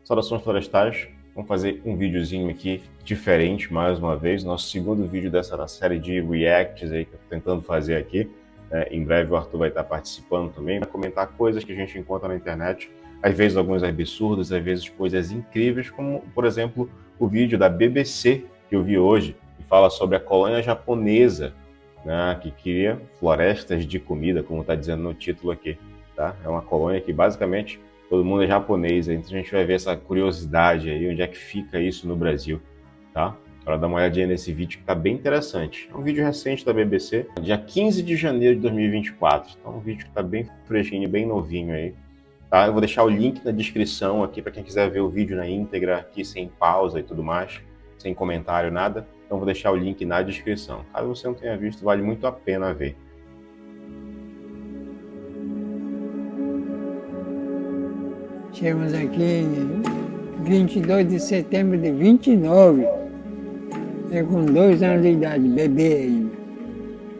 Saudações florestais, vamos fazer um videozinho aqui diferente mais uma vez, nosso segundo vídeo dessa série de reacts aí que eu tô tentando fazer aqui. Em breve o Arthur vai estar participando também, vai comentar coisas que a gente encontra na internet, às vezes alguns absurdos, às vezes coisas incríveis, como por exemplo o vídeo da BBC que eu vi hoje, que fala sobre a colônia japonesa, né, que cria florestas de comida, como está dizendo no título aqui. Tá? É uma colônia que basicamente todo mundo é japonês, então a gente vai ver essa curiosidade aí, onde é que fica isso no Brasil, tá? Para dar uma olhadinha nesse vídeo que tá bem interessante. É um vídeo recente da BBC, dia 15 de janeiro de 2024. Então é um vídeo que tá bem fresquinho, bem novinho aí. Tá? Eu vou deixar o link na descrição aqui para quem quiser ver o vídeo na íntegra, aqui sem pausa e tudo mais, sem comentário, nada. Então vou deixar o link na descrição. Caso você não tenha visto, vale muito a pena ver. Chegamos aqui em 22 de setembro de 29. Eu com 2 anos de idade, bebê ainda.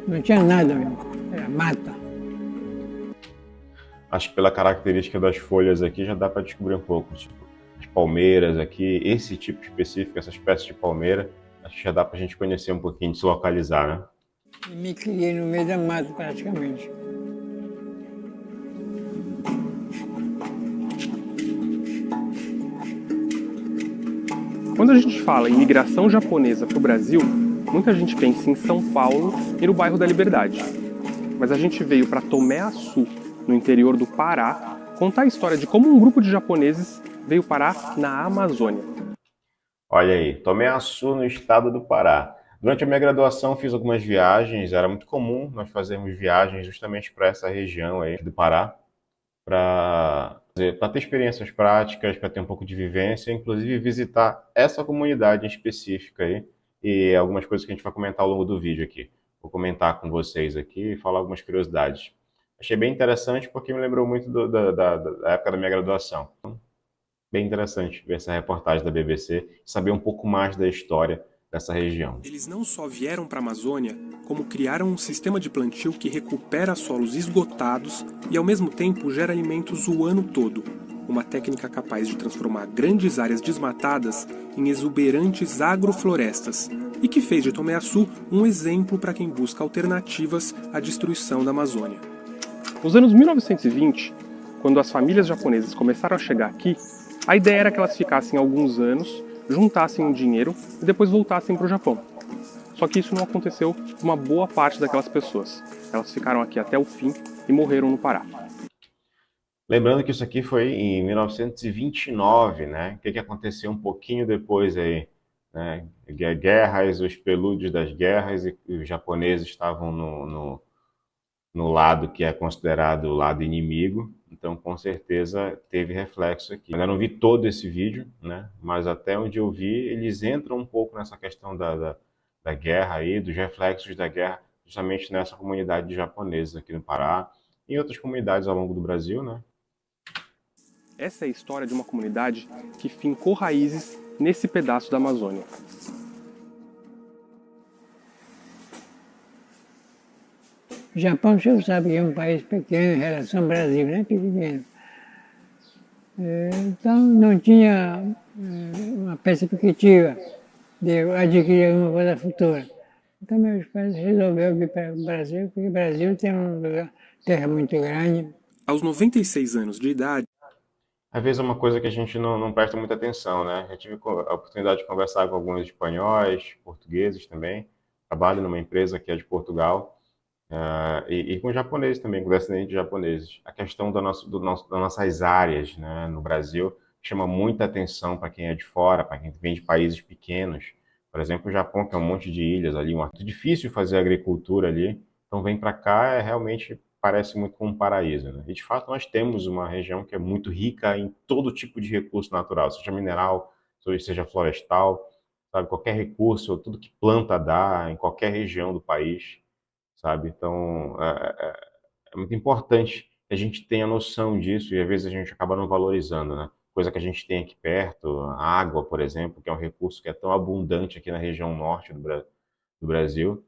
Não tinha nada mesmo, era mata. Acho que pela característica das folhas aqui já dá para descobrir um pouco. Tipo, as palmeiras aqui, esse tipo específico, essa espécie de palmeira, acho que já dá para a gente conhecer um pouquinho, se localizar, né? E me criei no meio da mata praticamente. Quando a gente fala em migração japonesa para o Brasil, muita gente pensa em São Paulo e no bairro da Liberdade. Mas a gente veio para Tomé-Açu, no interior do Pará, contar a história de como um grupo de japoneses veio parar na Amazônia. Olha aí, Tomé-Açu, no estado do Pará. Durante a minha graduação fiz algumas viagens, era muito comum nós fazermos viagens justamente para essa região aí do Pará, para ter experiências práticas, para ter um pouco de vivência, inclusive visitar essa comunidade em específica aí, e algumas coisas que a gente vai comentar ao longo do vídeo aqui. Vou comentar com vocês aqui e falar algumas curiosidades. Achei bem interessante porque me lembrou muito da época da minha graduação. Bem interessante ver essa reportagem da BBC e saber um pouco mais da história dessa região. Eles não só vieram para a Amazônia, como criaram um sistema de plantio que recupera solos esgotados e ao mesmo tempo gera alimentos o ano todo. Uma técnica capaz de transformar grandes áreas desmatadas em exuberantes agroflorestas e que fez de Tomé-Açu um exemplo para quem busca alternativas à destruição da Amazônia. Nos anos 1920, quando as famílias japonesas começaram a chegar aqui, a ideia era que elas ficassem alguns anos, juntassem um dinheiro e depois voltassem para o Japão. Só que isso não aconteceu com uma boa parte daquelas pessoas. Elas ficaram aqui até o fim e morreram no Pará. Lembrando que isso aqui foi em 1929, né? O que aconteceu um pouquinho depois aí, né? Guerras, os prelúdios das guerras, e os japoneses estavam no lado que é considerado o lado inimigo, então com certeza teve reflexo aqui. Eu ainda não vi todo esse vídeo, né? Mas até onde eu vi, eles entram um pouco nessa questão da guerra aí, dos reflexos da guerra, justamente nessa comunidade japonesa aqui no Pará, e em outras comunidades ao longo do Brasil, né? Essa é a história de uma comunidade que fincou raízes nesse pedaço da Amazônia. O Japão, o senhor sabe que é um país pequeno em relação ao Brasil, né? Pequeno. Então não tinha uma perspectiva de adquirir alguma coisa futura. Então meus pais resolveram vir para o Brasil, porque o Brasil tem terra muito grande. Aos 96 anos de idade, Às vezes é uma coisa que a gente não presta muita atenção, né? Eu tive a oportunidade de conversar com alguns espanhóis, portugueses também. Trabalho numa empresa que é de Portugal, e com japoneses também, com descendentes de japoneses. A questão das nossas áreas, né, no Brasil chama muita atenção para quem é de fora, para quem vem de países pequenos. Por exemplo, o Japão, que é um monte de ilhas ali, muito difícil fazer agricultura ali. Então vem para cá, realmente parece muito como um paraíso, né? E de fato nós temos uma região que é muito rica em todo tipo de recurso natural, seja mineral, seja florestal, sabe? Qualquer recurso, tudo que planta dá, em qualquer região do país, sabe? Então é muito importante que a gente tenha noção disso e às vezes a gente acaba não valorizando, né? Coisa que a gente tem aqui perto, a água, por exemplo, que é um recurso que é tão abundante aqui na região norte do Brasil,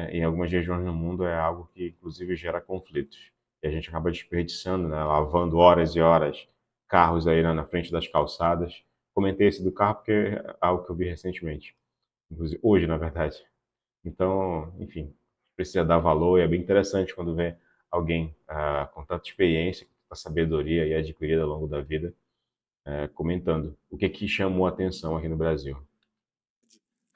em algumas regiões do mundo é algo que inclusive gera conflitos. E a gente acaba desperdiçando, né? Lavando horas e horas carros aí na frente das calçadas. Comentei esse do carro porque é algo que eu vi recentemente, inclusive hoje, na verdade. Então, enfim, precisa dar valor e é bem interessante quando vê alguém com tanta experiência, com tanta sabedoria e adquirida ao longo da vida, comentando o que chamou a atenção aqui no Brasil.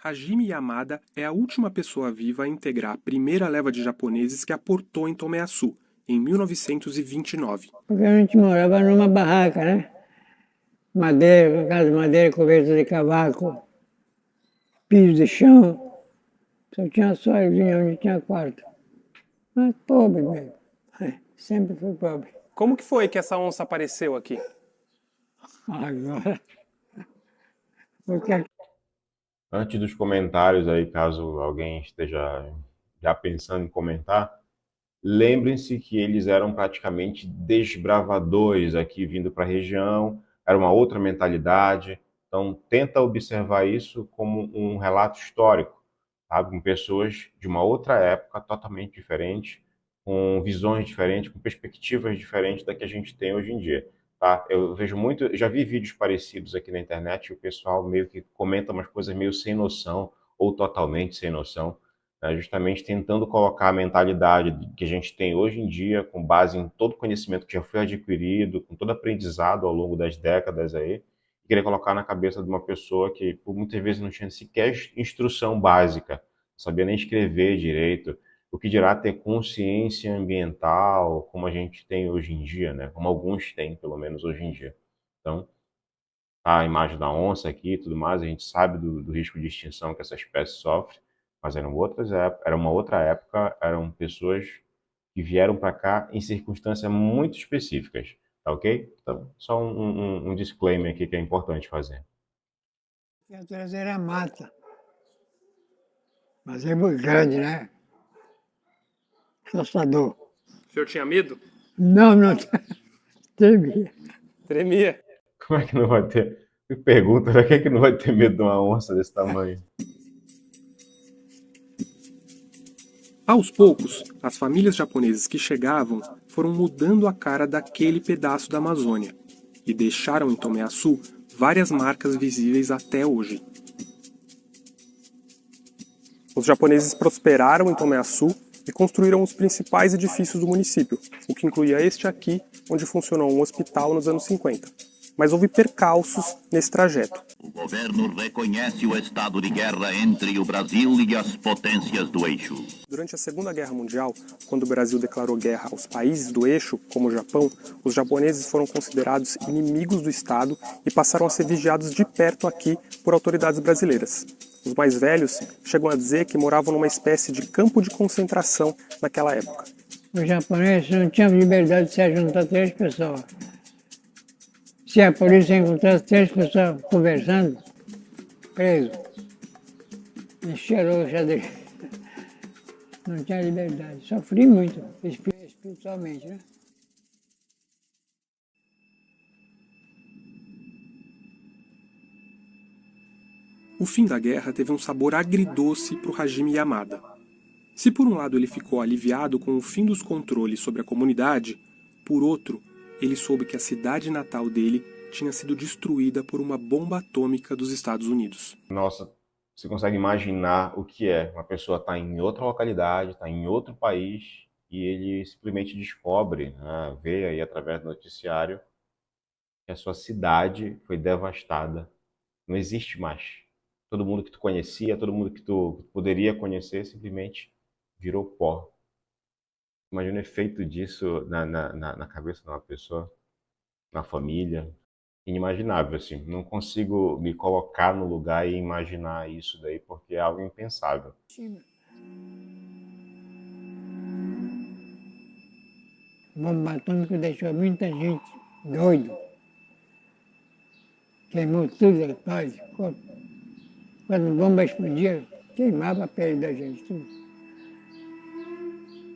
Hajime Yamada é a última pessoa viva a integrar a primeira leva de japoneses que aportou em Tomé Açu, em 1929. Porque a gente morava numa barraca, né? Madeira, casa de madeira, coberta de cavaco, piso de chão. Só tinha sozinha onde tinha quarto. Mas pobre mesmo. Sempre fui pobre. Como que foi que essa onça apareceu aqui? Agora. Porque Antes dos comentários aí, caso alguém esteja já pensando em comentar, lembrem-se que eles eram praticamente desbravadores aqui vindo para a região, era uma outra mentalidade. Então, tenta observar isso como um relato histórico, sabe? Com pessoas de uma outra época totalmente diferente, com visões diferentes, com perspectivas diferentes da que a gente tem hoje em dia. Tá? Eu vejo muito, já vi vídeos parecidos aqui na internet e o pessoal meio que comenta umas coisas meio sem noção ou totalmente sem noção, né? Justamente tentando colocar a mentalidade que a gente tem hoje em dia, com base em todo o conhecimento que já foi adquirido, com todo aprendizado ao longo das décadas aí, e querer colocar na cabeça de uma pessoa que por muitas vezes não tinha sequer instrução básica, não sabia nem escrever direito, o que dirá ter consciência ambiental, como a gente tem hoje em dia, né? Como alguns têm, pelo menos hoje em dia. Então, a imagem da onça aqui e tudo mais, a gente sabe do risco de extinção que essa espécie sofre, mas era uma outra época, eram pessoas que vieram para cá em circunstâncias muito específicas, tá ok? Então, só um disclaimer aqui que é importante fazer. atrás era mata. Mas é muito grande, né? Assustador. O senhor tinha medo? Não, não. Teve. Tremia. Como é que não vai ter? Me pergunta, pra que não vai ter medo de uma onça desse tamanho? Aos poucos, as famílias japonesas que chegavam foram mudando a cara daquele pedaço da Amazônia e deixaram em Tomé Açu várias marcas visíveis até hoje. Os japoneses prosperaram em Tomé Açu e construíram os principais edifícios do município, o que incluía este aqui, onde funcionou um hospital nos anos 50. Mas houve percalços nesse trajeto. O governo reconhece o estado de guerra entre o Brasil e as potências do eixo. Durante a Segunda Guerra Mundial, quando o Brasil declarou guerra aos países do eixo, como o Japão, os japoneses foram considerados inimigos do Estado e passaram a ser vigiados de perto aqui por autoridades brasileiras. Os mais velhos chegam a dizer que moravam numa espécie de campo de concentração naquela época. Os japoneses não tinham liberdade de se juntar 3 pessoas. Se a polícia encontrasse 3 pessoas conversando, preso. Encheram o xadrez. Não tinha liberdade. Sofri muito, espiritualmente, né? O fim da guerra teve um sabor agridoce para o Hajime Yamada. Se por um lado ele ficou aliviado com o fim dos controles sobre a comunidade, por outro, ele soube que a cidade natal dele tinha sido destruída por uma bomba atômica dos Estados Unidos. Nossa, você consegue imaginar o que é uma pessoa estar em outra localidade, estar em outro país, e ele simplesmente descobre, né, vê aí através do noticiário, que a sua cidade foi devastada. Não existe mais. Todo mundo que tu conhecia, todo mundo que tu poderia conhecer, simplesmente virou pó. Imagina o efeito disso na cabeça de uma pessoa, na família. Inimaginável, assim. Não consigo me colocar no lugar e imaginar isso daí, porque é algo impensável. Bomba atômica deixou muita gente doido. Queimou tudo, quase. Quando a bomba explodia, queimava a pele da gente, tudo.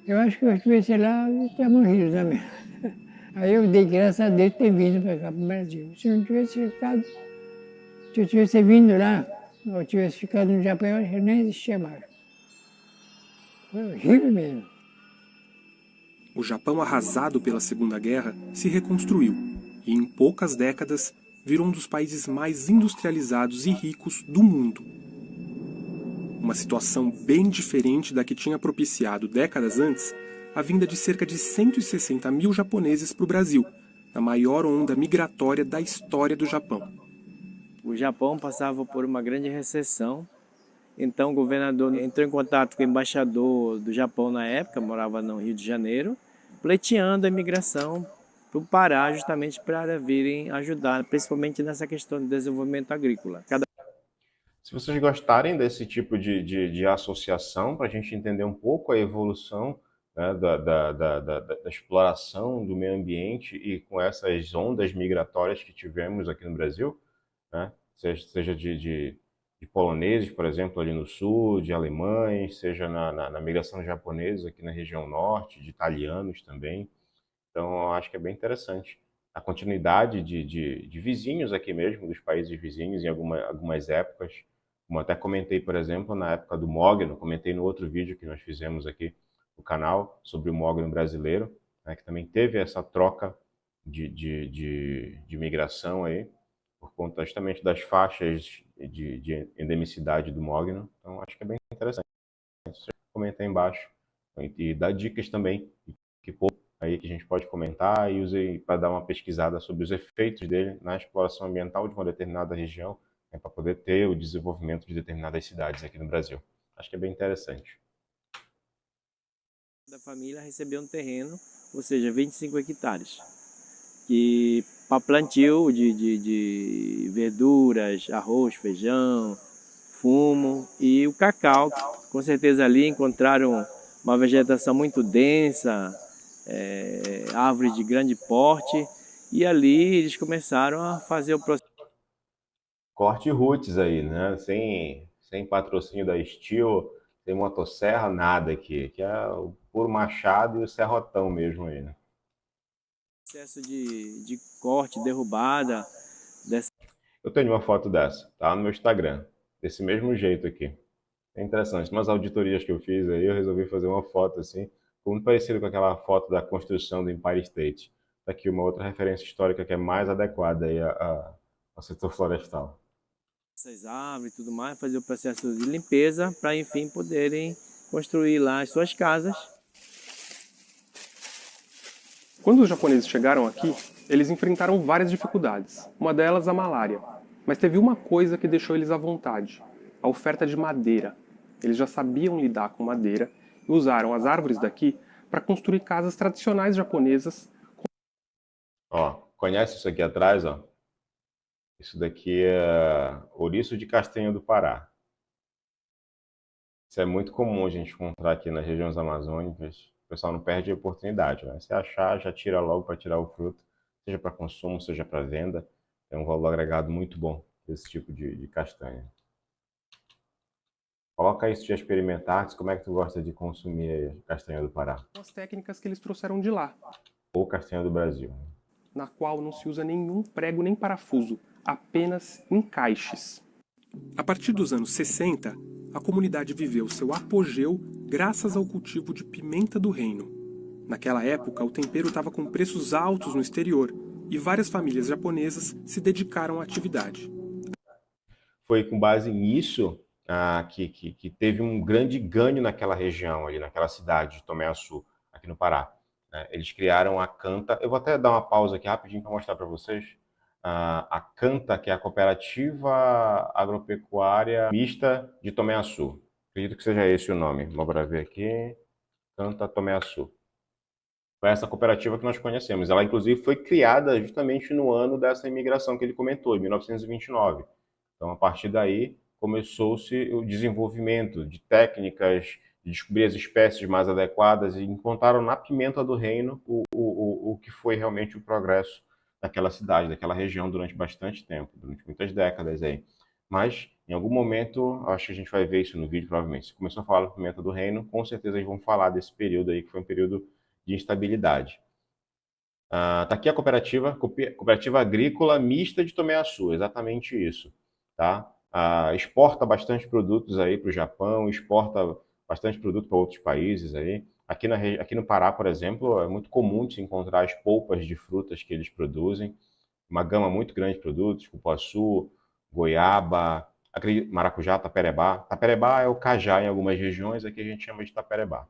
Eu acho que eu estivesse lá, eu tinha morrido também. Aí eu dei graças a Deus ter vindo para cá, para o Brasil. Se eu não tivesse ficado, se eu tivesse vindo lá, ou tivesse ficado no Japão, eu acho que nem existia mais. Foi horrível mesmo. O Japão arrasado pela Segunda Guerra se reconstruiu. e em poucas décadas virou um dos países mais industrializados e ricos do mundo. Uma situação bem diferente da que tinha propiciado décadas antes a vinda de cerca de 160 mil japoneses para o Brasil, na maior onda migratória da história do Japão. O Japão passava por uma grande recessão, então o governador entrou em contato com o embaixador do Japão na época, morava no Rio de Janeiro, pleiteando a imigração para o Pará justamente para virem ajudar, principalmente nessa questão de desenvolvimento agrícola. Se vocês gostarem desse tipo de associação, para a gente entender um pouco a evolução, né, da exploração do meio ambiente e com essas ondas migratórias que tivemos aqui no Brasil, né, seja de poloneses, por exemplo, ali no sul, de alemães, seja na migração japonesa aqui na região norte, de italianos também. Então, eu acho que é bem interessante. A continuidade de vizinhos aqui mesmo, dos países vizinhos, em algumas épocas. Como até comentei, por exemplo, na época do mogno, comentei no outro vídeo que nós fizemos aqui no canal sobre o mogno brasileiro, né, que também teve essa troca de migração aí, por conta justamente das faixas de endemicidade do mogno. Então, acho que é bem interessante. Você comenta aí embaixo e dá dicas também que aí que a gente pode comentar e usei para dar uma pesquisada sobre os efeitos dele na exploração ambiental de uma determinada região, né, para poder ter o desenvolvimento de determinadas cidades aqui no Brasil. Acho que é bem interessante. A família recebeu um terreno, ou seja, 25 hectares, que para plantio de verduras, arroz, feijão, fumo e o cacau. Com certeza ali encontraram uma vegetação muito densa, árvores de grande porte, e ali eles começaram a fazer o processo. Corte roots aí, né? Sem patrocínio da Steel, sem motosserra, nada aqui. Que é o puro machado e o serrotão mesmo aí, né? Processo de corte, derrubada. Eu tenho uma foto dessa, tá no meu Instagram, desse mesmo jeito aqui. É interessante. Umas auditorias que eu fiz aí, eu resolvi fazer uma foto assim, muito parecida com aquela foto da construção do Empire State. Tá aqui uma outra referência histórica que é mais adequada aí ao setor florestal. Essas árvores e tudo mais, fazer o processo de limpeza para, enfim, poderem construir lá as suas casas. Quando os japoneses chegaram aqui, eles enfrentaram várias dificuldades, uma delas a malária. Mas teve uma coisa que deixou eles à vontade: a oferta de madeira. Eles já sabiam lidar com madeira e usaram as árvores daqui para construir casas tradicionais japonesas. Ó, conhece isso aqui atrás, ó? Isso daqui é ouriço de castanha do Pará. Isso é muito comum a gente encontrar aqui nas regiões amazônicas. O pessoal não perde a oportunidade, né? Se achar, já tira logo para tirar o fruto, seja para consumo, seja para venda. Tem um valor agregado muito bom desse tipo de castanha. Coloca isso de experimentar, como é que tu gosta de consumir a castanha do Pará? As técnicas que eles trouxeram de lá, Ou castanha do Brasil. na qual não se usa nenhum prego nem parafuso, apenas encaixes. A partir dos anos 60, a comunidade viveu seu apogeu graças ao cultivo de pimenta do reino. Naquela época, o tempero estava com preços altos no exterior e várias famílias japonesas se dedicaram à atividade. Foi com base nisso que teve um grande ganho naquela região, ali naquela cidade de Tomé Açu, aqui no Pará. Eles criaram a Canta. Eu vou até dar uma pausa aqui rapidinho para mostrar para vocês. A Canta, que é a Cooperativa Agropecuária Mista de Tomé Açu. Acredito que seja esse o nome. Vamos ver aqui. Canta Tomé Açu. Foi essa cooperativa que nós conhecemos. Ela, inclusive, foi criada justamente no ano dessa imigração que ele comentou, em 1929. Então, a partir daí, começou-se o desenvolvimento de técnicas, de descobrir as espécies mais adequadas e encontraram na pimenta do reino o que foi realmente o progresso daquela cidade, daquela região durante bastante tempo, durante muitas décadas aí. Mas, em algum momento, acho que a gente vai ver isso no vídeo, provavelmente. Se começou a falar da pimenta do reino, com certeza eles vão falar desse período aí, que foi um período de instabilidade. Tá aqui a Cooperativa Agrícola Mista de Tomé Açu, exatamente isso. Tá? Exporta bastante produtos aí para o Japão, exporta bastante produto para outros países aí. Aqui no Pará, por exemplo, é muito comum de se encontrar as polpas de frutas que eles produzem. uma gama muito grande de produtos, cupuaçu, goiaba, maracujá, taperebá. Taperebá é o cajá em algumas regiões, aqui a gente chama de taperebá.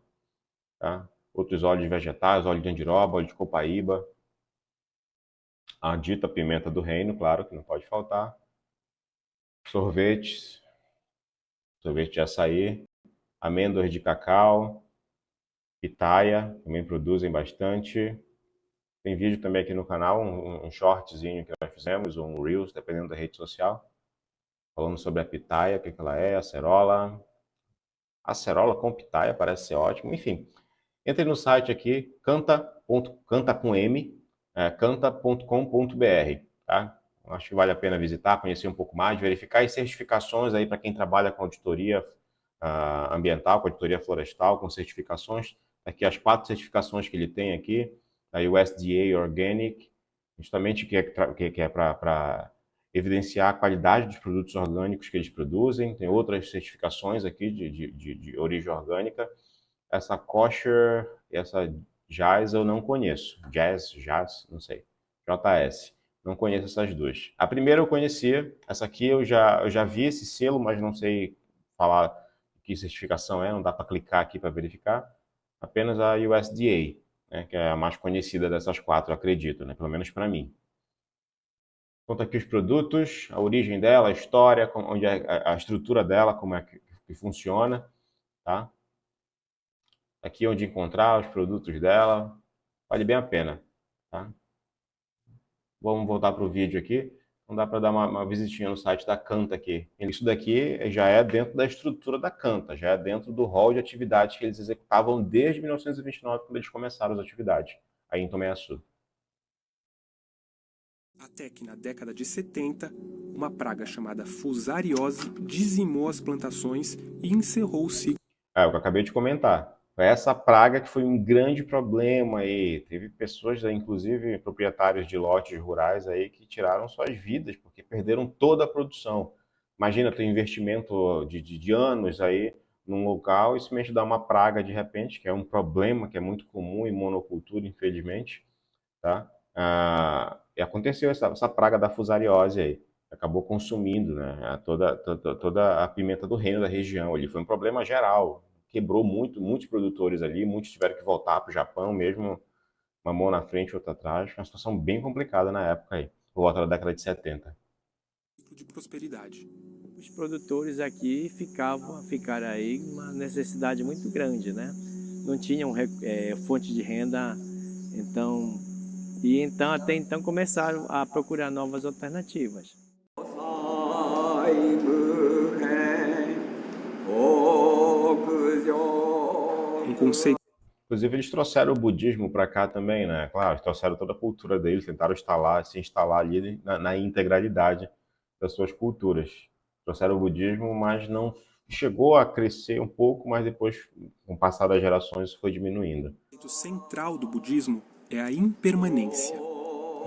Tá? Outros óleos vegetais, óleo de andiroba, óleo de copaíba. A dita pimenta do reino, claro, que não pode faltar. Sorvetes, sorvete de açaí, amêndoas de cacau, pitaia, também produzem bastante. Tem vídeo também aqui no canal, um shortzinho que nós fizemos, um Reels, dependendo da rede social, falando sobre a pitaia, o que ela é, acerola. Acerola com pitaia parece ser ótimo. Enfim, entre no site aqui, canta com M, canta.com.br, tá? Acho que vale a pena visitar, conhecer um pouco mais, verificar as certificações aí para quem trabalha com auditoria ambiental, com auditoria florestal, com certificações. Aqui as 4 certificações que ele tem aqui, a USDA Organic, justamente que é para evidenciar a qualidade dos produtos orgânicos que eles produzem. Tem outras certificações aqui de origem orgânica. Essa Kosher, essa Jazz eu não conheço. Jazz, não sei. JS. Não conheço essas duas. A primeira eu conhecia, essa aqui eu já vi esse selo, mas não sei falar que certificação é, não dá para clicar aqui para verificar. Apenas a USDA, né, que é a mais conhecida dessas 4, eu acredito, né, pelo menos para mim. Conta aqui os produtos, a origem dela, a história, onde a estrutura dela, como é que funciona, tá? Aqui onde encontrar os produtos dela, vale bem a pena, tá? Vamos voltar para o vídeo aqui. Não dá para dar uma visitinha no site da Canta aqui. Isso daqui já é dentro da estrutura da Canta, já é dentro do rol de atividades que eles executavam desde 1929, quando eles começaram as atividades, aí em Tomé-Açu. Até que na década de 70, uma praga chamada fusariose dizimou as plantações e encerrou o ciclo. É o que eu acabei de comentar. Foi essa praga que foi um grande problema aí. Teve pessoas, inclusive proprietários de lotes rurais aí, que tiraram suas vidas porque perderam toda a produção. Imagina ter investimento de anos aí num local e simplesmente dar uma praga de repente, que é um problema que é muito comum em monocultura, infelizmente, tá? E aconteceu essa praga da fusariose aí. Acabou consumindo, né, toda a pimenta do reino da região ali. Foi um problema geral. Quebrou muitos produtores ali, muitos tiveram que voltar para o Japão mesmo, uma mão na frente, outra atrás. Foi uma situação bem complicada na época aí, por volta da década de 70. De prosperidade. Os produtores aqui ficaram aí uma necessidade muito grande, né? Não tinham fonte de renda, então até então começaram a procurar novas alternativas. Um conceito. Inclusive, eles trouxeram o budismo para cá também, né? Claro, eles trouxeram toda a cultura deles, tentaram se instalar ali na integralidade das suas culturas. Trouxeram o budismo, mas não chegou a crescer um pouco, mas depois, com o passar das gerações, isso foi diminuindo. O conceito central do budismo é a impermanência.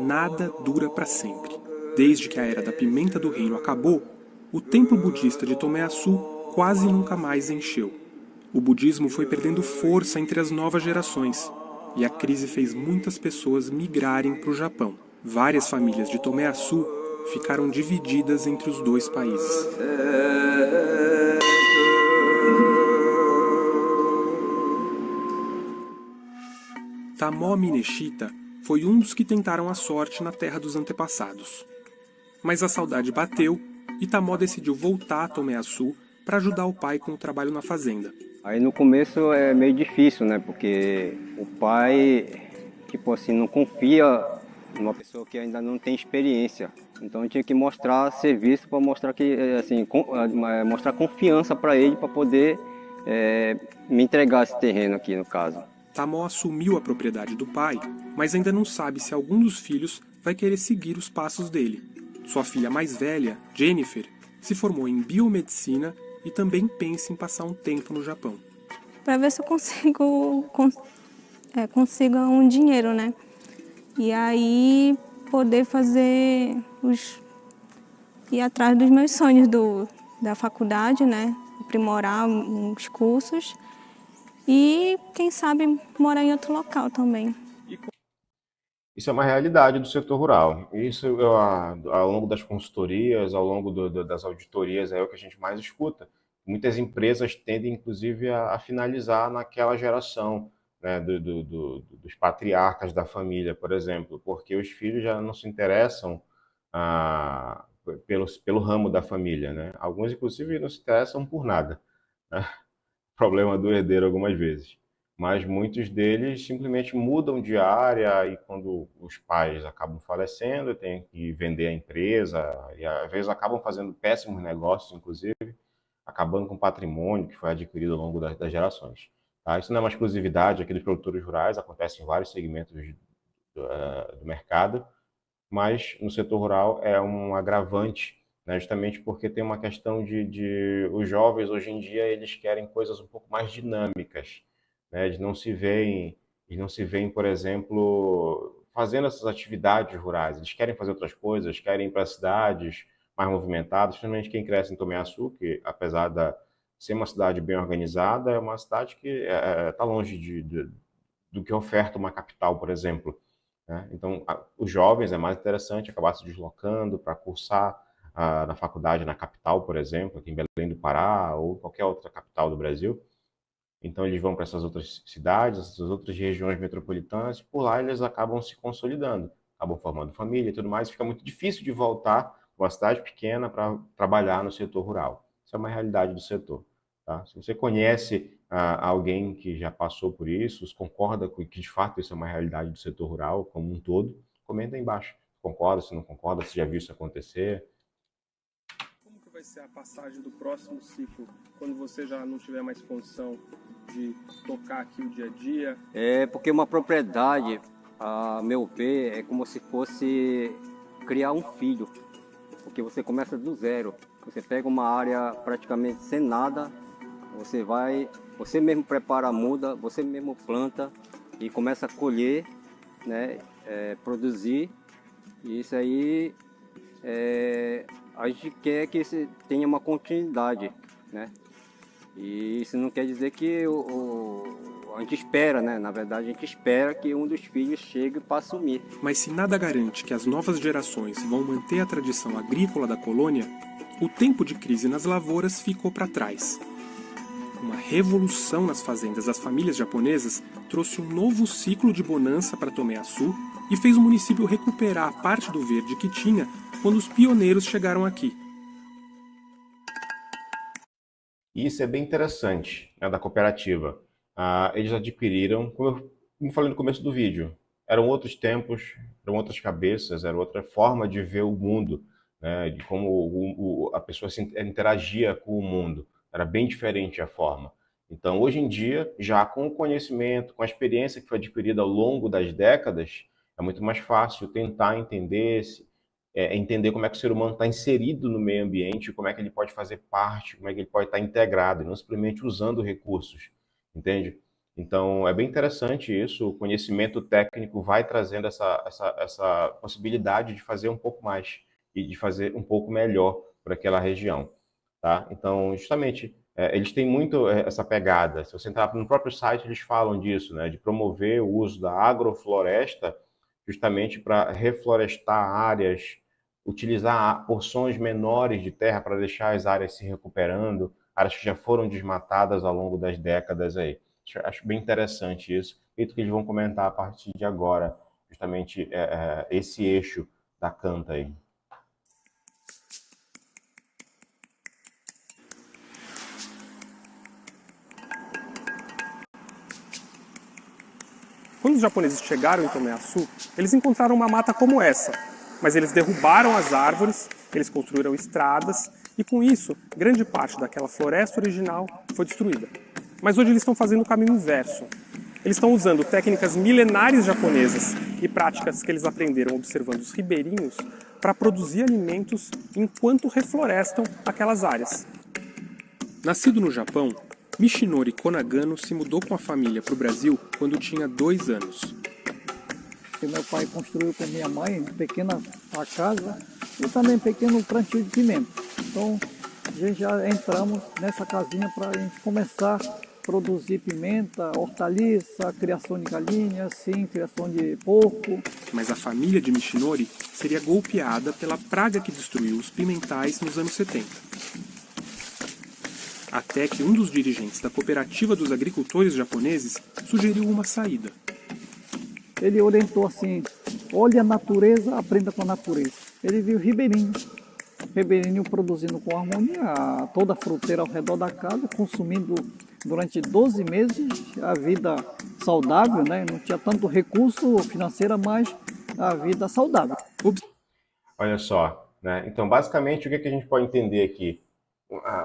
Nada dura para sempre. Desde que a era da pimenta do reino acabou, o templo budista de Tomé-Açu quase nunca mais encheu. O budismo foi perdendo força entre as novas gerações, e a crise fez muitas pessoas migrarem para o Japão. Várias famílias de Tomé-Açu ficaram divididas entre os dois países. Tamó Mineshita foi um dos que tentaram a sorte na terra dos antepassados. Mas a saudade bateu e Tamó decidiu voltar a Tomé-Açu para ajudar o pai com o trabalho na fazenda. Aí no começo é meio difícil, né? Porque o pai, tipo assim, não confia numa pessoa que ainda não tem experiência. Então eu tinha que mostrar serviço para mostrar que, assim, mostrar confiança para ele para poder me entregar esse terreno aqui no caso. Tamó assumiu a propriedade do pai, mas ainda não sabe se algum dos filhos vai querer seguir os passos dele. Sua filha mais velha, Jennifer, se formou em biomedicina e também pensa em passar um tempo no Japão. Para ver se eu consigo um dinheiro, né? E aí poder ir atrás dos meus sonhos da faculdade, né? Aprimorar uns cursos e, quem sabe, morar em outro local também. Isso é uma realidade do setor rural. Isso, ao longo das consultorias, ao longo das auditorias, é o que a gente mais escuta. Muitas empresas tendem, inclusive, a finalizar naquela geração, né, dos patriarcas da família, por exemplo, porque os filhos já não se interessam pelo ramo da família, né? Alguns, inclusive, não se interessam por nada, né? Problema do herdeiro algumas vezes. Mas muitos deles simplesmente mudam de área e quando os pais acabam falecendo, tem que vender a empresa e às vezes acabam fazendo péssimos negócios, inclusive, acabando com o patrimônio que foi adquirido ao longo das gerações. Tá? Isso não é uma exclusividade aqui dos produtores rurais, acontece em vários segmentos do mercado, mas no setor rural é um agravante, né, justamente porque tem uma questão os jovens hoje em dia eles querem coisas um pouco mais dinâmicas, né, eles não se veem, por exemplo, fazendo essas atividades rurais, eles querem fazer outras coisas, querem ir para cidades mais movimentadas, principalmente quem cresce em Tomé-Açu, que apesar de ser uma cidade bem organizada, é uma cidade que está longe do que oferta uma capital, por exemplo, né? Então, os jovens é mais interessante acabar se deslocando para cursar na faculdade na capital, por exemplo, aqui em Belém do Pará ou qualquer outra capital do Brasil. Então, eles vão para essas outras cidades, essas outras regiões metropolitanas, e por lá eles acabam se consolidando, acabam formando família e tudo mais. Fica muito difícil de voltar para uma cidade pequena para trabalhar no setor rural. Isso é uma realidade do setor. Tá? Se você conhece alguém que já passou por isso, concorda com que de fato isso é uma realidade do setor rural como um todo, comenta aí embaixo. Concorda, se não concorda, se já viu isso acontecer. Como que vai ser a passagem do próximo ciclo, quando você já não tiver mais condição de tocar aqui o dia a dia? É porque uma propriedade, a meu ver, é como se fosse criar um filho, porque você começa do zero. Você pega uma área praticamente sem nada, você mesmo prepara a muda, você mesmo planta e começa a colher, né, produzir. E isso aí a gente quer que tenha uma continuidade, né? E isso não quer dizer que a gente espera, né? Na verdade, a gente espera que um dos filhos chegue para assumir. Mas se nada garante que as novas gerações vão manter a tradição agrícola da colônia, o tempo de crise nas lavouras ficou para trás. Uma revolução nas fazendas das famílias japonesas trouxe um novo ciclo de bonança para Tomé-Açu e fez o município recuperar a parte do verde que tinha quando os pioneiros chegaram aqui. E isso é bem interessante, né, da cooperativa. Eles adquiriram, como eu falei no começo do vídeo, eram outros tempos, eram outras cabeças, era outra forma de ver o mundo, né, de como a pessoa interagia com o mundo. Era bem diferente a forma. Então, hoje em dia, já com o conhecimento, com a experiência que foi adquirida ao longo das décadas, é muito mais fácil tentar entender como é que o ser humano está inserido no meio ambiente, como é que ele pode fazer parte, como é que ele pode estar integrado, e não simplesmente usando recursos, entende? Então, é bem interessante isso, o conhecimento técnico vai trazendo essa possibilidade de fazer um pouco mais e de fazer um pouco melhor para aquela região. Tá? Então, justamente, eles têm muito essa pegada. Se você entrar no próprio site, eles falam disso, né? De promover o uso da agrofloresta justamente para reflorestar áreas, utilizar porções menores de terra para deixar as áreas se recuperando, áreas que já foram desmatadas ao longo das décadas aí. Acho bem interessante isso. E que eles vão comentar a partir de agora, justamente esse eixo da Canta aí. Quando os japoneses chegaram em Tomé-Açu, eles encontraram uma mata como essa, mas eles derrubaram as árvores, eles construíram estradas e com isso, grande parte daquela floresta original foi destruída. Mas hoje eles estão fazendo o caminho inverso. Eles estão usando técnicas milenares japonesas e práticas que eles aprenderam observando os ribeirinhos para produzir alimentos enquanto reflorestam aquelas áreas. Nascido no Japão, Michinori Konagano se mudou com a família para o Brasil quando tinha 2 anos. Meu pai construiu com minha mãe uma pequena casa e também um pequeno plantio de pimenta. Então, a gente já entramos nessa casinha para a gente começar produzir pimenta, hortaliça, criação de galinhas, sim, criação de porco. Mas a família de Michinori seria golpeada pela praga que destruiu os pimentais nos anos 70. Até que um dos dirigentes da cooperativa dos agricultores japoneses sugeriu uma saída. Ele orientou assim, olhe a natureza, aprenda com a natureza. Ele viu ribeirinho produzindo com harmonia toda a fruteira ao redor da casa, consumindo durante 12 meses a vida saudável, né? Não tinha tanto recurso financeiro, mas a vida saudável. Olha só, né? Então, basicamente, o que a gente pode entender aqui?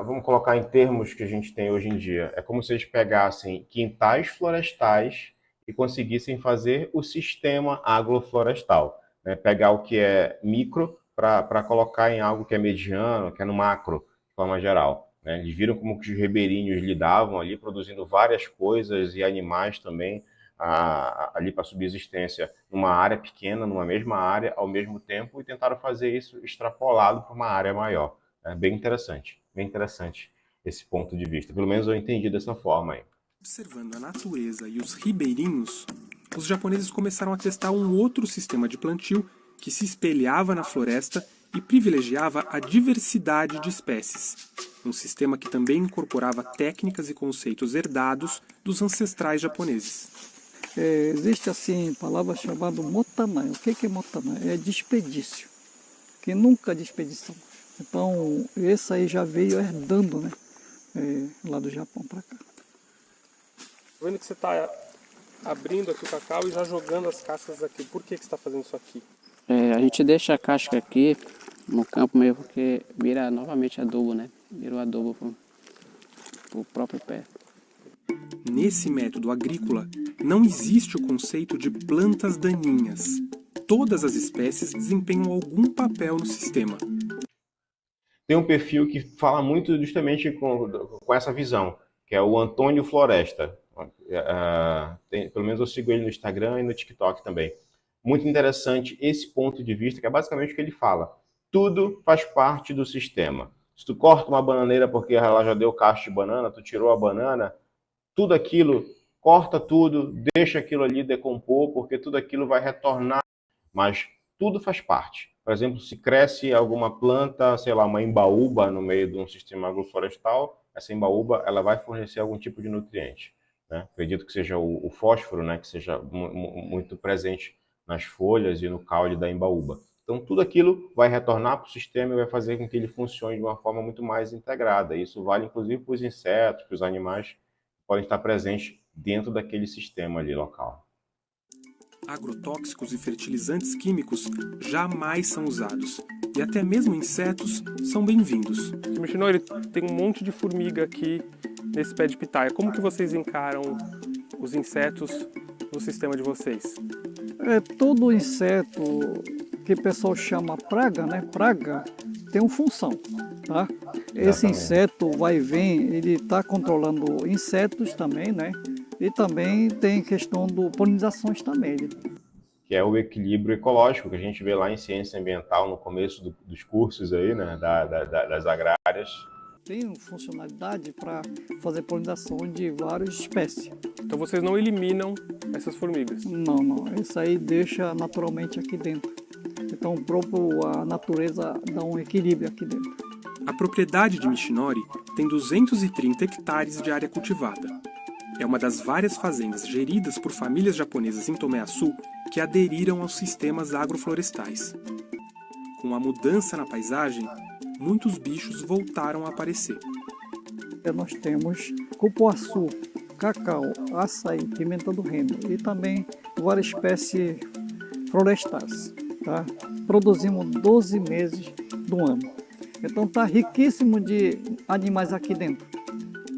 Vamos colocar em termos que a gente tem hoje em dia. É como se eles pegassem quintais florestais e conseguissem fazer o sistema agroflorestal, né? Pegar o que é micro para colocar em algo que é mediano, que é no macro, de forma geral, né? Eles viram como que os ribeirinhos lidavam ali, produzindo várias coisas e animais também ali para subsistência, numa área pequena, numa mesma área, ao mesmo tempo, e tentaram fazer isso extrapolado para uma área maior. É bem interessante esse ponto de vista. Pelo menos eu entendi dessa forma aí. Observando a natureza e os ribeirinhos, os japoneses começaram a testar um outro sistema de plantio que se espelhava na floresta e privilegiava a diversidade de espécies. Um sistema que também incorporava técnicas e conceitos herdados dos ancestrais japoneses. Existe assim palavra chamada motanai. O que é motanai? É desperdício, que nunca despedição. Então, esse aí já veio herdando, né? Lá do Japão para cá. Tô vendo que você está abrindo aqui o cacau e já jogando as cascas aqui. Por que você está fazendo isso aqui? A gente deixa a casca aqui no campo mesmo porque vira novamente adubo, né? Vira o adubo pro próprio pé. Nesse método agrícola, não existe o conceito de plantas daninhas. Todas as espécies desempenham algum papel no sistema. Tem um perfil que fala muito justamente com essa visão, que é o Antônio Floresta. Pelo menos eu sigo ele no Instagram e no TikTok também. Muito interessante esse ponto de vista, que é basicamente o que ele fala. Tudo faz parte do sistema. Se tu corta uma bananeira porque ela já deu cacho de banana, tu tirou a banana, tudo aquilo, corta tudo, deixa aquilo ali decompor, porque tudo aquilo vai retornar. Mas tudo faz parte. Por exemplo, se cresce alguma planta, sei lá, uma embaúba no meio de um sistema agroflorestal, essa embaúba ela vai fornecer algum tipo de nutriente, né? Acredito que seja o fósforo, né? Que seja muito presente nas folhas e no caule da embaúba. Então, tudo aquilo vai retornar para o sistema e vai fazer com que ele funcione de uma forma muito mais integrada. Isso vale, inclusive, para os insetos, para os animais que podem estar presentes dentro daquele sistema ali local. Agrotóxicos e fertilizantes químicos jamais são usados. E até mesmo insetos são bem-vindos. Michinori, tem um monte de formiga aqui nesse pé de pitaia. Como que vocês encaram os insetos no sistema de vocês? Todo inseto que o pessoal chama praga, né? Praga tem uma função, tá? Esse inseto vai e vem, ele está controlando insetos também, né? E também tem questão do polinizações também. Que é o equilíbrio ecológico que a gente vê lá em ciência ambiental no começo dos cursos aí, né? Das agrárias. Tem funcionalidade para fazer polinização de várias espécies. Então vocês não eliminam essas formigas? Não. Isso aí deixa naturalmente aqui dentro. Então a natureza dá um equilíbrio aqui dentro. A propriedade de Michinori tem 230 hectares de área cultivada. É uma das várias fazendas geridas por famílias japonesas em Tomé-Açu que aderiram aos sistemas agroflorestais. Com a mudança na paisagem, muitos bichos voltaram a aparecer. Nós temos cupuaçu, cacau, açaí, pimenta do reino e também várias espécies florestais. Tá? Produzimos 12 meses do ano. Então está riquíssimo de animais aqui dentro.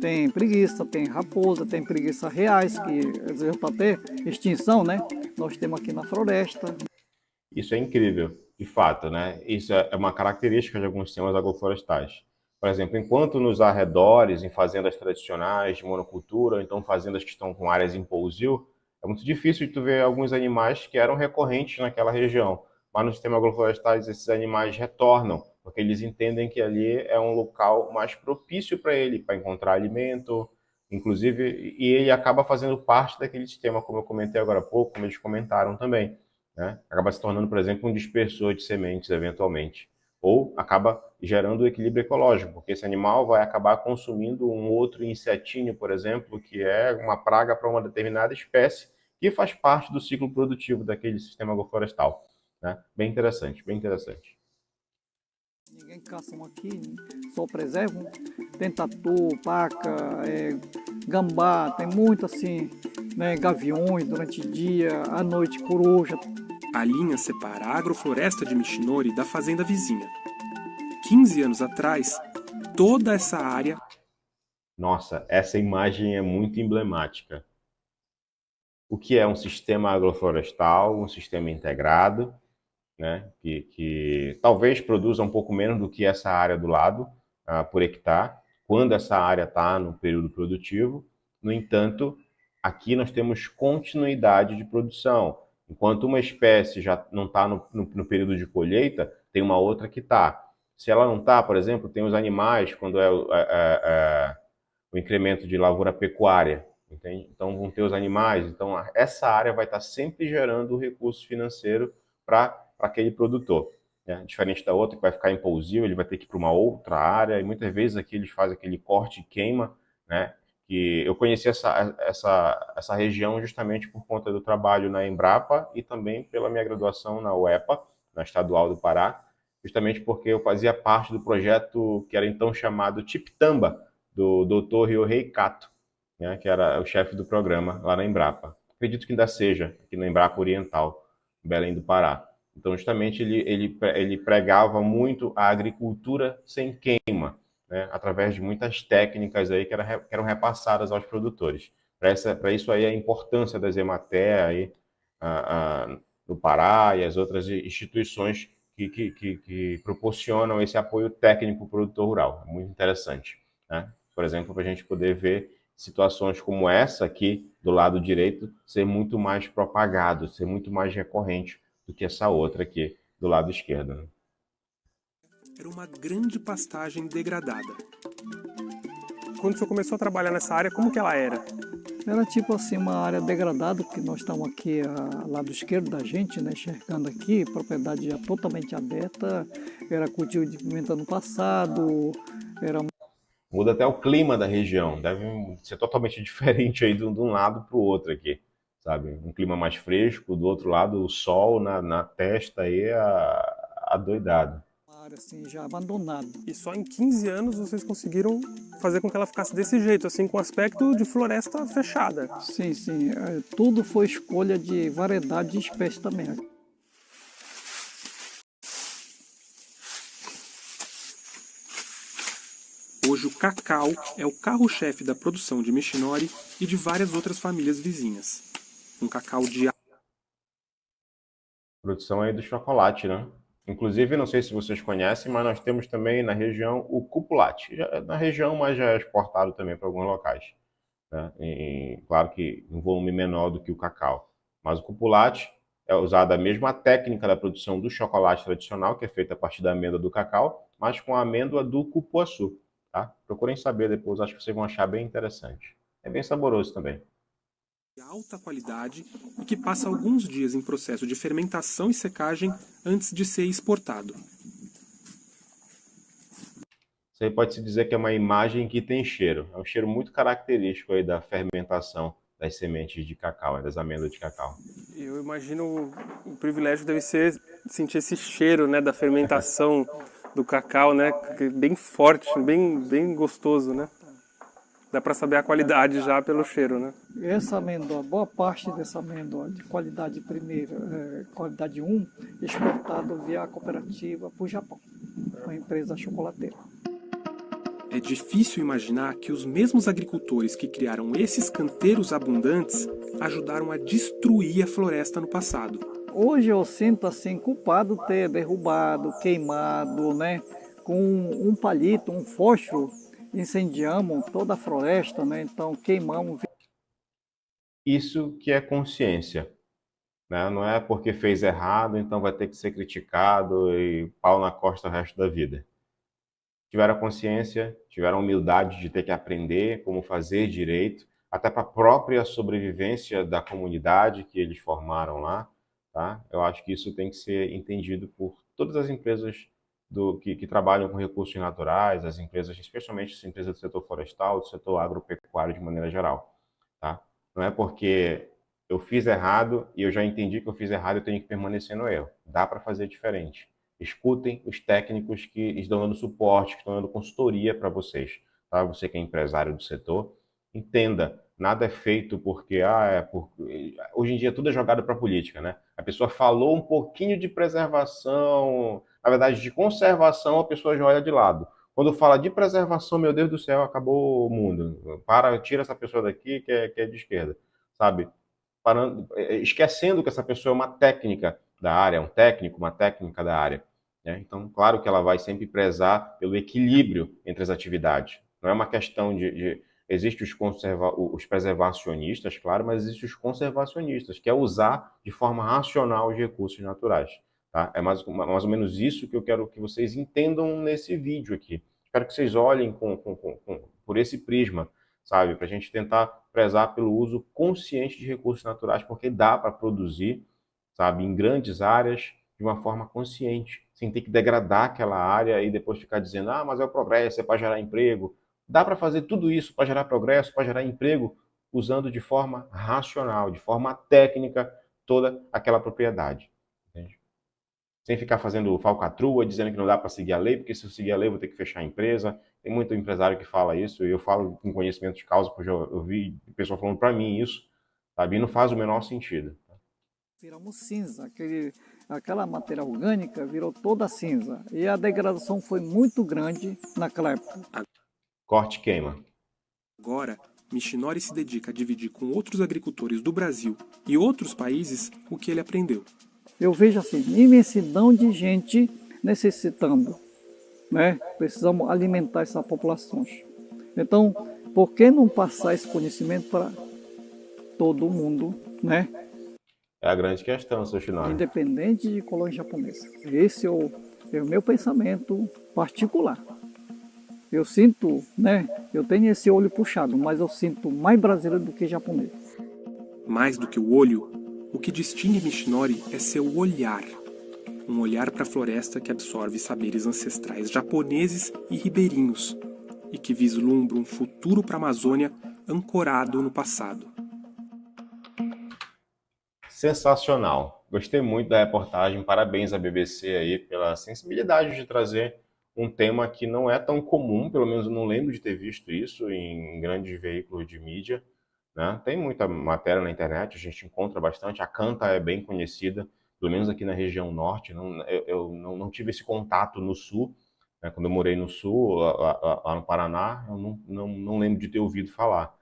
Tem preguiça, tem raposa, tem preguiça reais, que já está até extinção, né? Nós temos aqui na floresta. Isso é incrível, de fato, né? Isso é uma característica de alguns sistemas agroflorestais. Por exemplo, enquanto nos arredores, em fazendas tradicionais de monocultura, ou então fazendas que estão com áreas em pousio, é muito difícil de tu ver alguns animais que eram recorrentes naquela região. Mas no sistema agroflorestais, esses animais retornam, porque eles entendem que ali é um local mais propício para ele, para encontrar alimento, inclusive, e ele acaba fazendo parte daquele sistema, como eu comentei agora há pouco, como eles comentaram também, né? Acaba se tornando, por exemplo, um dispersor de sementes, eventualmente, ou acaba gerando o equilíbrio ecológico, porque esse animal vai acabar consumindo um outro insetinho, por exemplo, que é uma praga para uma determinada espécie, que faz parte do ciclo produtivo daquele sistema agroflorestal, né? Bem interessante, bem interessante. Ninguém caçam aqui, só preservam. Tem tatu, paca, gambá, tem muito assim, né, gaviões durante o dia, à noite coruja. A linha separa a agrofloresta de Michinori da fazenda vizinha. 15 anos atrás, toda essa área... Nossa, essa imagem é muito emblemática. O que é um sistema agroflorestal, um sistema integrado, né, que talvez produza um pouco menos do que essa área do lado, por hectare, quando essa área está no período produtivo. No entanto, aqui nós temos continuidade de produção. Enquanto uma espécie já não está no período de colheita, tem uma outra que está. Se ela não está, por exemplo, tem os animais, quando é o incremento de lavoura pecuária, entende? Então vão ter os animais, então essa área vai estar sempre gerando recurso financeiro para aquele produtor, né? Diferente da outra que vai ficar em pousio, ele vai ter que ir para uma outra área, e muitas vezes aqui eles fazem aquele corte e queima, né? Que eu conheci essa região justamente por conta do trabalho na Embrapa e também pela minha graduação na UEPA, na Estadual do Pará, justamente porque eu fazia parte do projeto que era então chamado Tipitamba, do Dr. Ryohei Kato, né, que era o chefe do programa lá na Embrapa. Acredito que ainda seja, aqui na Embrapa Oriental, Belém do Pará. Então, justamente, ele pregava muito a agricultura sem queima, né, através de muitas técnicas aí que eram repassadas aos produtores. Para isso aí a importância da Emater aí, no Pará e as outras instituições que proporcionam esse apoio técnico para o produtor rural. É muito interessante, né? Por exemplo, para a gente poder ver situações como essa aqui, do lado direito, ser muito mais propagado, ser muito mais recorrente do que essa outra aqui, do lado esquerdo, né? Era uma grande pastagem degradada. Quando o senhor começou a trabalhar nessa área, como que ela era? Era tipo assim uma área degradada, porque nós estamos aqui ao lado esquerdo da gente, né, enxergando aqui, propriedade já totalmente aberta, era cultivo de pimenta no passado, era... Muda até o clima da região, deve ser totalmente diferente aí de um lado para o outro aqui, sabe? Um clima mais fresco, do outro lado o sol na testa aí, adoidado. Uma área assim já abandonada. E só em 15 anos vocês conseguiram fazer com que ela ficasse desse jeito, assim, com aspecto de floresta fechada. Sim, sim. Tudo foi escolha de variedade de espécies também. Hoje o cacau é o carro-chefe da produção de Michinori e de várias outras famílias vizinhas. Um cacau de... Produção aí do chocolate, né? Inclusive, não sei se vocês conhecem, mas nós temos também na região o cupulate. Na região, mas já é exportado também para alguns locais, né? Claro que em volume menor do que o cacau. Mas o cupulate é usada a mesma técnica da produção do chocolate tradicional, que é feita a partir da amêndoa do cacau, mas com a amêndoa do cupuaçu, tá? Procurem saber depois, acho que vocês vão achar bem interessante. É bem saboroso também. De alta qualidade e que passa alguns dias em processo de fermentação e secagem antes de ser exportado. Isso aí pode-se dizer que é uma imagem que tem cheiro. É um cheiro muito característico aí da fermentação das sementes de cacau, das amêndoas de cacau. Eu imagino o privilégio deve ser sentir esse cheiro, né, da fermentação do cacau, né, bem forte, bem gostoso, né? Dá para saber a qualidade já pelo cheiro, né? Essa amêndoa, boa parte dessa amêndoa de qualidade primeira, qualidade 1, exportado via cooperativa para o Japão, uma empresa chocolateira. É difícil imaginar que os mesmos agricultores que criaram esses canteiros abundantes ajudaram a destruir a floresta no passado. Hoje eu sinto assim culpado ter derrubado, queimado, né, com um palito, um fósforo, incendiamos toda a floresta, né, então queimamos. Isso que é consciência, né? Não é porque fez errado, então vai ter que ser criticado e pau na costa o resto da vida. tiveram a consciência, tiveram a humildade de ter que aprender como fazer direito, até para a própria sobrevivência da comunidade que eles formaram lá, tá? Eu acho que isso tem que ser entendido por todas as empresas que trabalham com recursos naturais, as empresas, especialmente as empresas do setor florestal, do setor agropecuário de maneira geral, tá? Não é porque eu fiz errado e eu já entendi que eu fiz errado, eu tenho que permanecer no erro. Dá para fazer diferente. Escutem os técnicos que estão dando suporte, que estão dando consultoria para vocês, tá? Você que é empresário do setor, entenda, nada é feito porque hoje em dia tudo é jogado para a política, né? A pessoa falou um pouquinho de preservação, na verdade de conservação, a pessoa já olha de lado. Quando fala de preservação, meu Deus do céu, acabou o mundo. Tira essa pessoa daqui que é de esquerda, sabe? Esquecendo que essa pessoa é uma técnica da área, um técnico, uma técnica da área, né? Então, claro que ela vai sempre prezar pelo equilíbrio entre as atividades. Não é uma questão Existem os preservacionistas, claro, mas existem os conservacionistas, que é usar de forma racional os recursos naturais. Tá? É mais ou menos isso que eu quero que vocês entendam nesse vídeo aqui. Quero que vocês olhem por esse prisma, sabe? Para a gente tentar prezar pelo uso consciente de recursos naturais, porque dá para produzir, sabe, em grandes áreas de uma forma consciente, sem ter que degradar aquela área e depois ficar dizendo, mas é o progresso, é para gerar emprego. Dá para fazer tudo isso para gerar progresso, para gerar emprego, usando de forma racional, de forma técnica, toda aquela propriedade. Entende? Sem ficar fazendo falcatrua, dizendo que não dá para seguir a lei, porque se eu seguir a lei eu vou ter que fechar a empresa. Tem muito empresário que fala isso, e eu falo com conhecimento de causa, porque eu vi pessoa falando para mim isso, sabe? E não faz o menor sentido. Viramos cinza, aquela matéria orgânica virou toda cinza. E a degradação foi muito grande naquela época. Corte queima. Agora, Michinori se dedica a dividir com outros agricultores do Brasil e outros países o que ele aprendeu. Eu vejo assim, imensidão de gente necessitando, né? Precisamos alimentar essas populações. Então, por que não passar esse conhecimento para todo mundo, né? É a grande questão, seu Shinori. Independente de colônia japonesa. Esse é o meu pensamento particular. Eu sinto, né? Eu tenho esse olho puxado, mas eu sinto mais brasileiro do que japonês. Mais do que o olho, o que distingue Michinori é seu olhar. Um olhar para a floresta que absorve saberes ancestrais japoneses e ribeirinhos, e que vislumbra um futuro para a Amazônia ancorado no passado. Sensacional. Gostei muito da reportagem. Parabéns à BBC aí pela sensibilidade de trazer um tema que não é tão comum, pelo menos eu não lembro de ter visto isso em grandes veículos de mídia, né? Tem muita matéria na internet, a gente encontra bastante. A Canta é bem conhecida, pelo menos aqui na região norte. Eu não tive esse contato no sul, né? Quando eu morei no sul, lá no Paraná, eu não lembro de ter ouvido falar,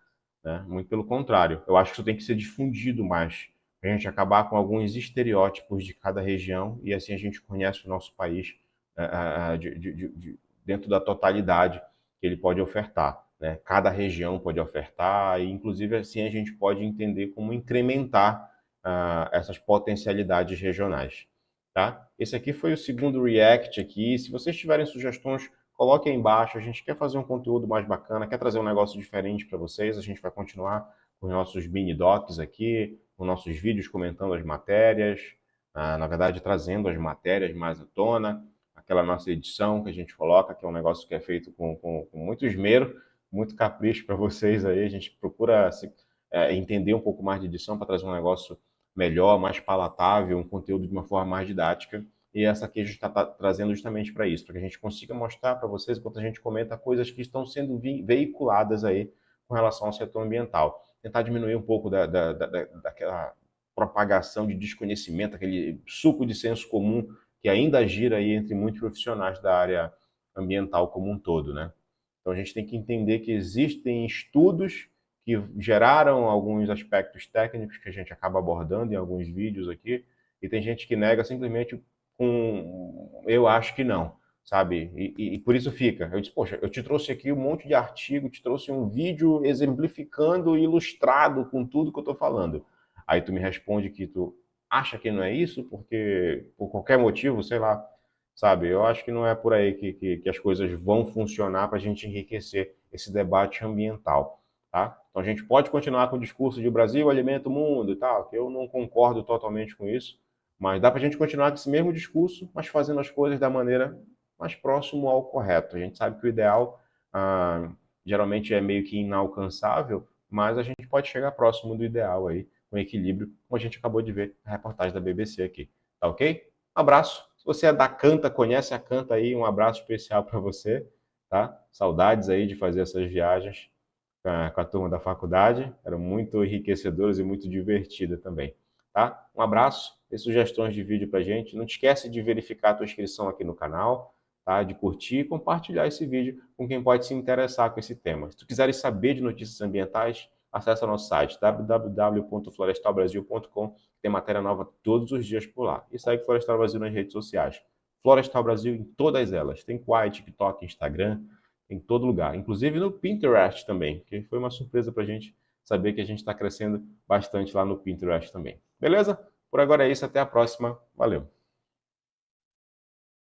né? Muito pelo contrário, eu acho que isso tem que ser difundido mais, para a gente acabar com alguns estereótipos de cada região, e assim a gente conhece o nosso país dentro da totalidade que ele pode ofertar, né? Cada região pode ofertar, e inclusive assim a gente pode entender como incrementar essas potencialidades regionais, tá? Esse aqui foi o segundo react aqui. Se vocês tiverem sugestões, coloquem aí embaixo. A gente quer fazer um conteúdo mais bacana, quer trazer um negócio diferente para vocês. A gente vai continuar com os nossos mini docs aqui, com nossos vídeos comentando as matérias, na verdade trazendo as matérias mais à tona, aquela nossa edição que a gente coloca, que é um negócio que é feito com muito esmero, muito capricho para vocês aí. A gente procura entender um pouco mais de edição para trazer um negócio melhor, mais palatável, um conteúdo de uma forma mais didática. E essa aqui a gente está trazendo justamente para isso, para que a gente consiga mostrar para vocês, enquanto a gente comenta, coisas que estão sendo veiculadas aí com relação ao setor ambiental. Tentar diminuir um pouco daquela propagação de desconhecimento, aquele suco de senso comum que ainda gira aí entre muitos profissionais da área ambiental como um todo, né? Então a gente tem que entender que existem estudos que geraram alguns aspectos técnicos que a gente acaba abordando em alguns vídeos aqui, e tem gente que nega simplesmente com eu acho que não, sabe? E por isso fica. Eu disse, poxa, eu te trouxe aqui um monte de artigo, te trouxe um vídeo exemplificando, ilustrado com tudo que eu estou falando. Aí tu me responde que tu acha que não é isso, porque por qualquer motivo, sei lá, sabe? Eu acho que não é por aí que as coisas vão funcionar para a gente enriquecer esse debate ambiental, tá? Então a gente pode continuar com o discurso de Brasil alimenta o mundo e tal, que eu não concordo totalmente com isso, mas dá para a gente continuar com esse mesmo discurso, mas fazendo as coisas da maneira mais próximo ao correto. A gente sabe que o ideal geralmente é meio que inalcançável, mas a gente pode chegar próximo do ideal aí, com equilíbrio, como a gente acabou de ver na reportagem da BBC aqui. Tá ok? Um abraço. Se você é da Canta, conhece a Canta aí, um abraço especial para você, tá? Saudades aí de fazer essas viagens com a turma da faculdade, eram muito enriquecedoras e muito divertidas também, tá? Um abraço, dê sugestões de vídeo pra gente, não te esquece de verificar a tua inscrição aqui no canal, tá? De curtir e compartilhar esse vídeo com quem pode se interessar com esse tema. Se tu quiseres saber de notícias ambientais, acesse o nosso site www.florestalbrasil.com, tem matéria nova todos os dias por lá. E segue Florestal Brasil nas redes sociais. Florestal Brasil em todas elas. Tem Quai, TikTok, Instagram, em todo lugar. Inclusive no Pinterest também, que foi uma surpresa pra gente saber que a gente está crescendo bastante lá no Pinterest também. Beleza? Por agora é isso, até a próxima. Valeu!